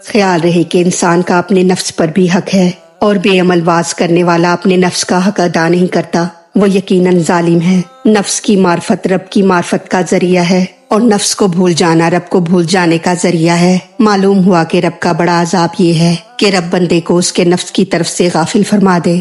خیال رہے کہ انسان کا اپنے نفس پر بھی حق ہے، اور بے عمل واز کرنے والا اپنے نفس کا حق ادا نہیں کرتا، وہ یقیناً ظالم ہے۔ نفس کی معرفت رب کی معرفت کا ذریعہ ہے، اور نفس کو بھول جانا رب کو بھول جانے کا ذریعہ ہے۔ معلوم ہوا کہ رب کا بڑا عذاب یہ ہے کہ رب بندے کو اس کے نفس کی طرف سے غافل فرما دے۔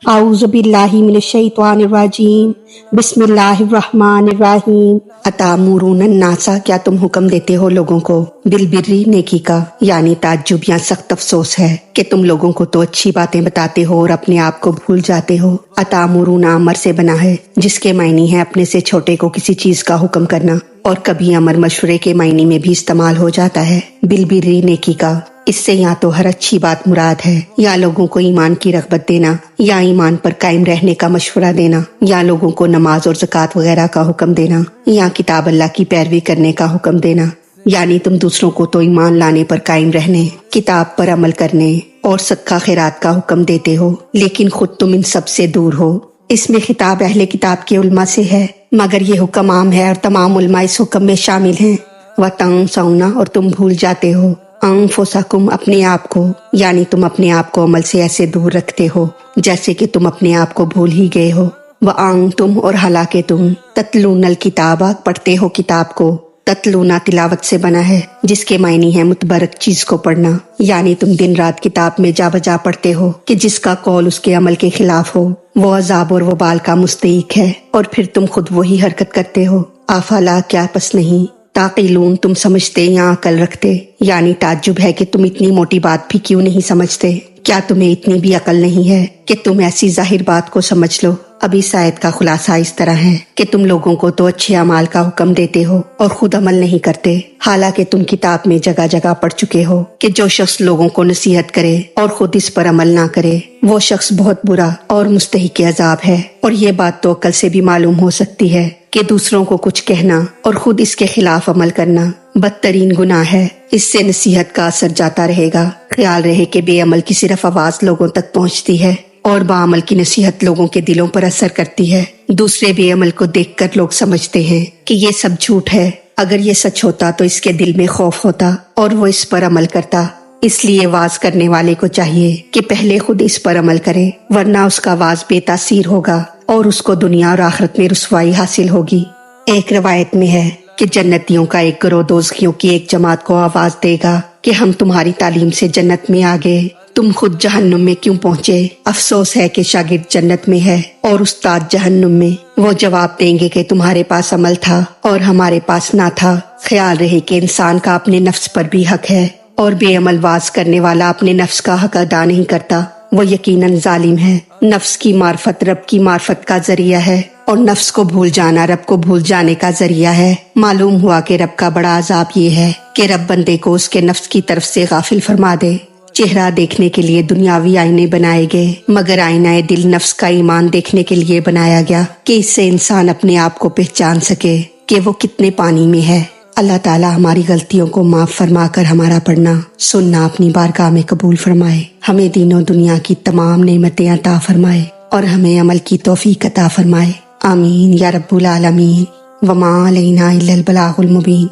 اعوذ باللہ من الشیطان الرجیم، بسم اللہ الرحمن الرحیم۔ اتامرون الناس، کیا تم حکم دیتے ہو لوگوں کو بالبر، نیکی کا، یعنی تعجب یا سخت افسوس ہے کہ تم لوگوں کو تو اچھی باتیں بتاتے ہو اور اپنے آپ کو بھول جاتے ہو۔ اتامرون امر سے بنا ہے، جس کے معنی ہے اپنے سے چھوٹے کو کسی چیز کا حکم کرنا، اور کبھی امر مشورے کے معنی میں بھی استعمال ہو جاتا ہے۔ بالبر، نیکی کا، اس سے یا تو ہر اچھی بات مراد ہے، یا لوگوں کو ایمان کی رغبت دینا، یا ایمان پر قائم رہنے کا مشورہ دینا، یا لوگوں کو نماز اور زکوٰۃ وغیرہ کا حکم دینا، یا کتاب اللہ کی پیروی کرنے کا حکم دینا۔ یعنی تم دوسروں کو تو ایمان لانے پر قائم رہنے، کتاب پر عمل کرنے اور صدقہ خیرات کا حکم دیتے ہو، لیکن خود تم ان سب سے دور ہو۔ اس میں خطاب اہل کتاب کے علماء سے ہے، مگر یہ حکم عام ہے اور تمام علماء اس حکم میں شامل ہیں۔ وَتَنْسَوْنَ، اور تم بھول جاتے ہو، انفسکم، اپنے آپ کو، یعنی تم اپنے آپ کو عمل سے ایسے دور رکھتے ہو جیسے کہ تم اپنے آپ کو بھول ہی گئے ہو۔ وَأَنْتُمْ، اور حالانکہ تم، تتلون الکتاب، پڑھتے ہو کتاب کو۔ تتلون تلاوت سے بنا ہے، جس کے معنی ہے متبرک چیز کو پڑھنا، یعنی تم دن رات کتاب میں جا بجا پڑھتے ہو کہ جس کا قول اس کے عمل کے خلاف ہو وہ عذاب اور وبال کا مستحق ہے، اور پھر تم خود وہی حرکت کرتے ہو۔ افلا، کیا پس نہیں، تعقلون، تم سمجھتے یا عقل رکھتے، یعنی تعجب ہے کہ تم اتنی موٹی بات بھی کیوں نہیں سمجھتے۔ کیا تمہیں اتنی بھی عقل نہیں ہے کہ تم ایسی ظاہر بات کو سمجھ لو؟ اب اس آیت کا خلاصہ اس طرح ہے کہ تم لوگوں کو تو اچھے اعمال کا حکم دیتے ہو اور خود عمل نہیں کرتے، حالانکہ تم کتاب میں جگہ جگہ پڑھ چکے ہو کہ جو شخص لوگوں کو نصیحت کرے اور خود اس پر عمل نہ کرے وہ شخص بہت برا اور مستحق عذاب ہے۔ اور یہ بات تو عقل سے بھی معلوم ہو سکتی ہے کہ دوسروں کو کچھ کہنا اور خود اس کے خلاف عمل کرنا بدترین گناہ ہے، اس سے نصیحت کا اثر جاتا رہے گا۔ خیال رہے کہ بے عمل کی صرف آواز لوگوں تک پہنچتی ہے اور باعمل کی نصیحت لوگوں کے دلوں پر اثر کرتی ہے۔ دوسرے بے عمل کو دیکھ کر لوگ سمجھتے ہیں کہ یہ سب جھوٹ ہے، اگر یہ سچ ہوتا تو اس کے دل میں خوف ہوتا اور وہ اس پر عمل کرتا۔ اس لیے واز کرنے والے کو چاہیے کہ پہلے خود اس پر عمل کرے، ورنہ اس کا واز بے تاثیر ہوگا اور اس کو دنیا اور آخرت میں رسوائی حاصل ہوگی۔ ایک روایت میں ہے کہ جنتیوں کا ایک گروہ دوزخیوں کی ایک جماعت کو آواز دے گا کہ ہم تمہاری تعلیم سے جنت میں آ گئے، تم خود جہنم میں کیوں پہنچے؟ افسوس ہے کہ شاگرد جنت میں ہے اور استاد جہنم میں۔ وہ جواب دیں گے کہ تمہارے پاس عمل تھا اور ہمارے پاس نہ تھا۔ خیال رہے کہ انسان کا اپنے نفس پر بھی حق ہے، اور بے عمل واز کرنے والا اپنے نفس کا حق ادا نہیں کرتا، وہ یقیناً ظالم ہے۔ نفس کی معرفت رب کی معرفت کا ذریعہ ہے، اور نفس کو بھول جانا رب کو بھول جانے کا ذریعہ ہے۔ معلوم ہوا کہ رب کا بڑا عذاب یہ ہے کہ رب بندے کو اس کے نفس کی طرف سے غافل فرما دے۔ چہرہ دیکھنے کے لیے دنیاوی آئینے بنائے گئے، مگر آئینہ دل نفس کا ایمان دیکھنے کے لیے بنایا گیا کہ اس سے انسان اپنے آپ کو پہچان سکے کہ وہ کتنے پانی میں ہے۔ اللہ تعالیٰ ہماری غلطیوں کو معاف فرما کر ہمارا پڑھنا سننا اپنی بارگاہ میں قبول فرمائے، ہمیں دین و دنیا کی تمام نعمتیں عطا فرمائے، اور ہمیں عمل کی توفیق عطا فرمائے۔ آمین یا رب العالمین۔ وما علینا الا البلاغ المبین۔